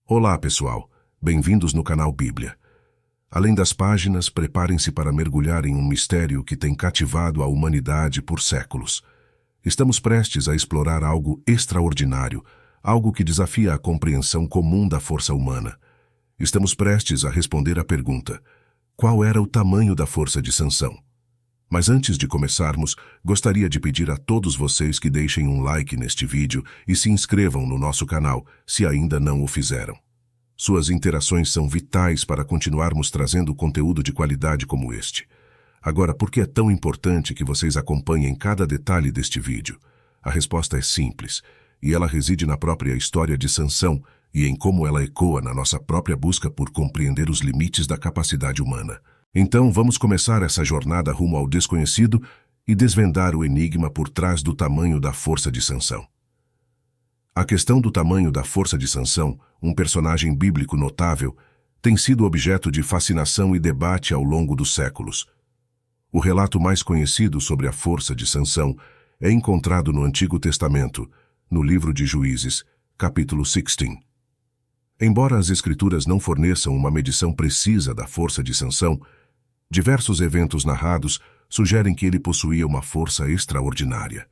Olá, pessoal. Bem-vindos no canal Bíblia. Além das páginas, preparem-se para mergulhar em um mistério que tem cativado a humanidade por séculos. Estamos prestes a explorar algo extraordinário, algo que desafia a compreensão comum da força humana. Estamos prestes a responder à pergunta: qual era o tamanho da força de Sansão? Mas antes de começarmos, gostaria de pedir a todos vocês que deixem um like neste vídeo e se inscrevam no nosso canal, se ainda não o fizeram. Suas interações são vitais para continuarmos trazendo conteúdo de qualidade como este. Agora, por que é tão importante que vocês acompanhem cada detalhe deste vídeo? A resposta é simples, e ela reside na própria história de Sansão e em como ela ecoa na nossa própria busca por compreender os limites da capacidade humana. Então, vamos começar essa jornada rumo ao desconhecido e desvendar o enigma por trás do tamanho da força de Sansão. A questão do tamanho da força de Sansão, um personagem bíblico notável, tem sido objeto de fascinação e debate ao longo dos séculos. O relato mais conhecido sobre a força de Sansão é encontrado no Antigo Testamento, no livro de Juízes, capítulo 16. Embora as Escrituras não forneçam uma medição precisa da força de Sansão, diversos eventos narrados sugerem que ele possuía uma força extraordinária.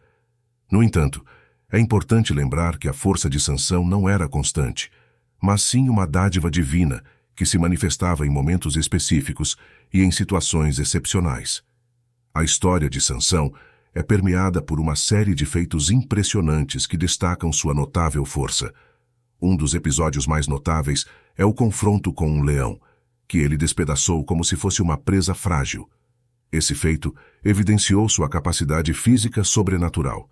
No entanto, é importante lembrar que a força de Sansão não era constante, mas sim uma dádiva divina que se manifestava em momentos específicos e em situações excepcionais. A história de Sansão é permeada por uma série de feitos impressionantes que destacam sua notável força. Um dos episódios mais notáveis é o confronto com um leão, que ele despedaçou como se fosse uma presa frágil. Esse feito evidenciou sua capacidade física sobrenatural.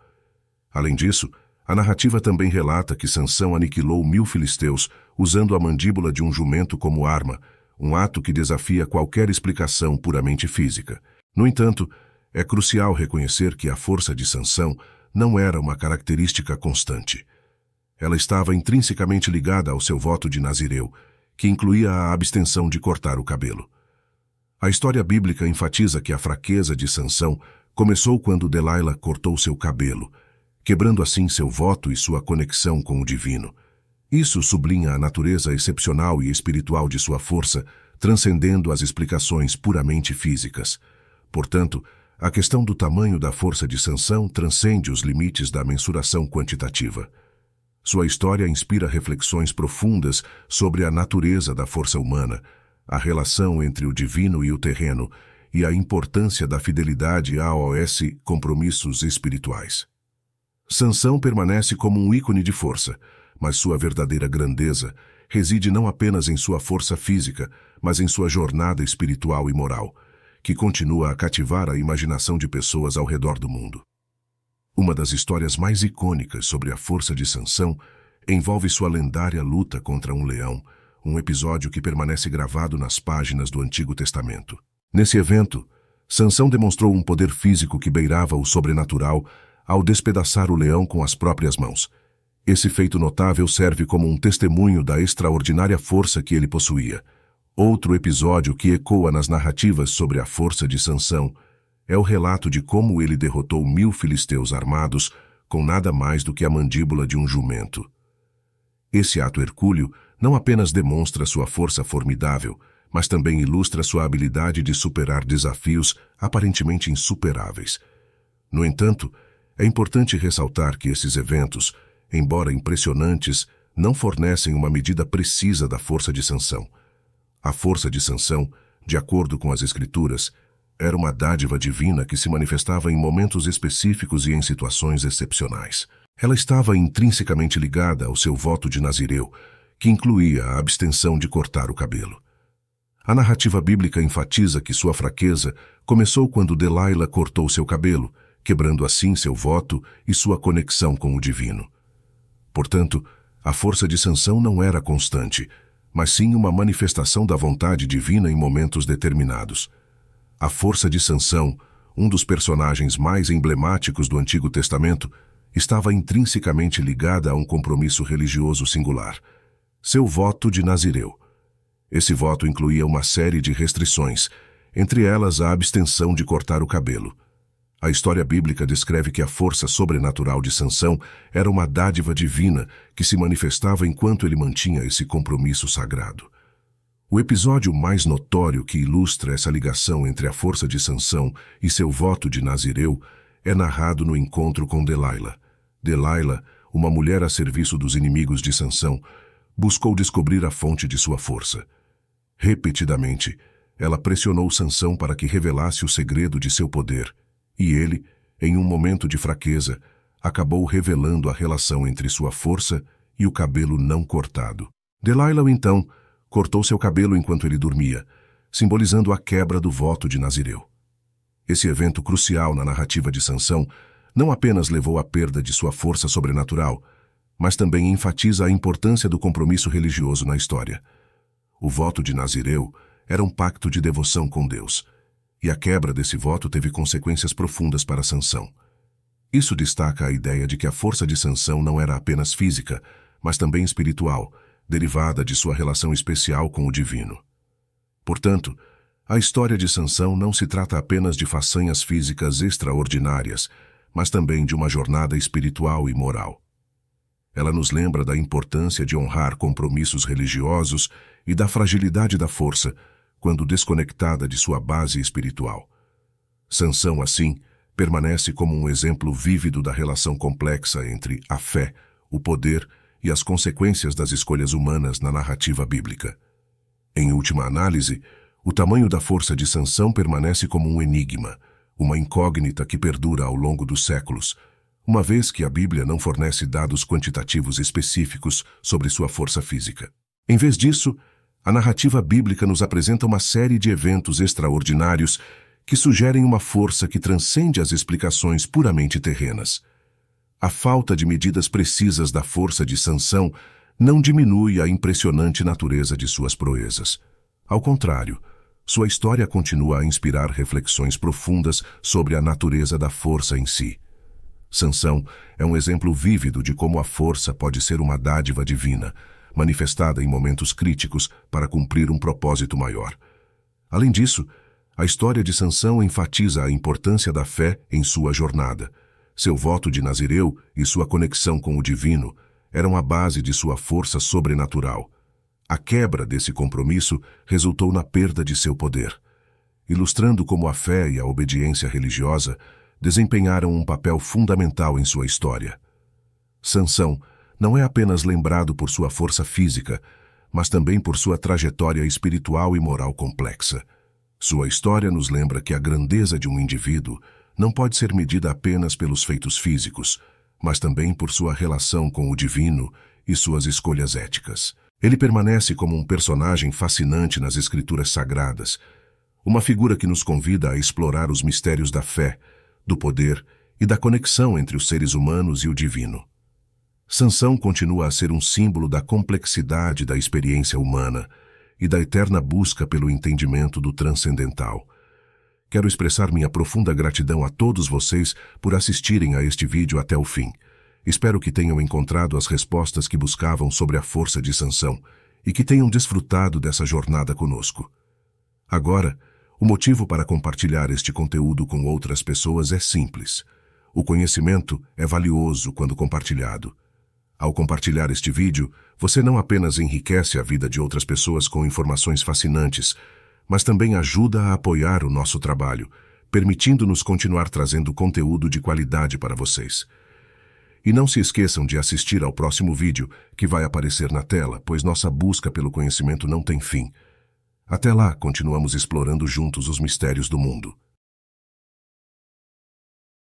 Além disso, a narrativa também relata que Sansão aniquilou 1000 filisteus usando a mandíbula de um jumento como arma, um ato que desafia qualquer explicação puramente física. No entanto, é crucial reconhecer que a força de Sansão não era uma característica constante. Ela estava intrinsecamente ligada ao seu voto de Nazireu, que incluía a abstenção de cortar o cabelo. A história bíblica enfatiza que a fraqueza de Sansão começou quando Delaila cortou seu cabelo, quebrando assim seu voto e sua conexão com o divino. Isso sublinha a natureza excepcional e espiritual de sua força, transcendendo as explicações puramente físicas. Portanto, a questão do tamanho da força de Sansão transcende os limites da mensuração quantitativa. Sua história inspira reflexões profundas sobre a natureza da força humana, a relação entre o divino e o terreno e a importância da fidelidade aos compromissos espirituais. Sansão permanece como um ícone de força, mas sua verdadeira grandeza reside não apenas em sua força física, mas em sua jornada espiritual e moral, que continua a cativar a imaginação de pessoas ao redor do mundo. Uma das histórias mais icônicas sobre a força de Sansão envolve sua lendária luta contra um leão, um episódio que permanece gravado nas páginas do Antigo Testamento. Nesse evento, Sansão demonstrou um poder físico que beirava o sobrenatural ao despedaçar o leão com as próprias mãos. Esse feito notável serve como um testemunho da extraordinária força que ele possuía. Outro episódio que ecoa nas narrativas sobre a força de Sansão é o relato de como ele derrotou 1000 filisteus armados com nada mais do que a mandíbula de um jumento. Esse ato hercúleo não apenas demonstra sua força formidável, mas também ilustra sua habilidade de superar desafios aparentemente insuperáveis. No entanto, é importante ressaltar que esses eventos, embora impressionantes, não fornecem uma medida precisa da força de Sansão. A força de Sansão, de acordo com as Escrituras, era uma dádiva divina que se manifestava em momentos específicos e em situações excepcionais. Ela estava intrinsecamente ligada ao seu voto de Nazireu, que incluía a abstenção de cortar o cabelo. A narrativa bíblica enfatiza que sua fraqueza começou quando Delaila cortou seu cabelo, quebrando assim seu voto e sua conexão com o divino. Portanto, a força de Sansão não era constante, mas sim uma manifestação da vontade divina em momentos determinados. A força de Sansão, um dos personagens mais emblemáticos do Antigo Testamento, estava intrinsecamente ligada a um compromisso religioso singular: seu voto de Nazireu. Esse voto incluía uma série de restrições, entre elas a abstenção de cortar o cabelo. A história bíblica descreve que a força sobrenatural de Sansão era uma dádiva divina que se manifestava enquanto ele mantinha esse compromisso sagrado. O episódio mais notório que ilustra essa ligação entre a força de Sansão e seu voto de Nazireu é narrado no encontro com Delilah. Delilah, uma mulher a serviço dos inimigos de Sansão, buscou descobrir a fonte de sua força. Repetidamente, ela pressionou Sansão para que revelasse o segredo de seu poder, e ele, em um momento de fraqueza, acabou revelando a relação entre sua força e o cabelo não cortado. Delilah, então, cortou seu cabelo enquanto ele dormia, simbolizando a quebra do voto de Nazireu. Esse evento crucial na narrativa de Sansão não apenas levou à perda de sua força sobrenatural, mas também enfatiza a importância do compromisso religioso na história. O voto de Nazireu era um pacto de devoção com Deus, e a quebra desse voto teve consequências profundas para Sansão. Isso destaca a ideia de que a força de Sansão não era apenas física, mas também espiritual, derivada de sua relação especial com o divino. Portanto, a história de Sansão não se trata apenas de façanhas físicas extraordinárias, mas também de uma jornada espiritual e moral. Ela nos lembra da importância de honrar compromissos religiosos e da fragilidade da força, quando desconectada de sua base espiritual. Sansão, assim, permanece como um exemplo vívido da relação complexa entre a fé, o poder e as consequências das escolhas humanas na narrativa bíblica. Em última análise, o tamanho da força de Sansão permanece como um enigma, uma incógnita que perdura ao longo dos séculos, uma vez que a Bíblia não fornece dados quantitativos específicos sobre sua força física. Em vez disso, a narrativa bíblica nos apresenta uma série de eventos extraordinários que sugerem uma força que transcende as explicações puramente terrenas. A falta de medidas precisas da força de Sansão não diminui a impressionante natureza de suas proezas. Ao contrário, sua história continua a inspirar reflexões profundas sobre a natureza da força em si. Sansão é um exemplo vívido de como a força pode ser uma dádiva divina, manifestada em momentos críticos para cumprir um propósito maior. Além disso, a história de Sansão enfatiza a importância da fé em sua jornada. Seu voto de Nazireu e sua conexão com o divino eram a base de sua força sobrenatural. A quebra desse compromisso resultou na perda de seu poder, ilustrando como a fé e a obediência religiosa desempenharam um papel fundamental em sua história. Sansão não é apenas lembrado por sua força física, mas também por sua trajetória espiritual e moral complexa. Sua história nos lembra que a grandeza de um indivíduo não pode ser medida apenas pelos feitos físicos, mas também por sua relação com o divino e suas escolhas éticas. Ele permanece como um personagem fascinante nas Escrituras Sagradas, uma figura que nos convida a explorar os mistérios da fé, do poder e da conexão entre os seres humanos e o divino. Sansão continua a ser um símbolo da complexidade da experiência humana e da eterna busca pelo entendimento do transcendental. Quero expressar minha profunda gratidão a todos vocês por assistirem a este vídeo até o fim. Espero que tenham encontrado as respostas que buscavam sobre a força de Sansão e que tenham desfrutado dessa jornada conosco. Agora, o motivo para compartilhar este conteúdo com outras pessoas é simples. O conhecimento é valioso quando compartilhado. Ao compartilhar este vídeo, você não apenas enriquece a vida de outras pessoas com informações fascinantes, mas também ajuda a apoiar o nosso trabalho, permitindo-nos continuar trazendo conteúdo de qualidade para vocês. E não se esqueçam de assistir ao próximo vídeo que vai aparecer na tela, pois nossa busca pelo conhecimento não tem fim. Até lá, continuamos explorando juntos os mistérios do mundo.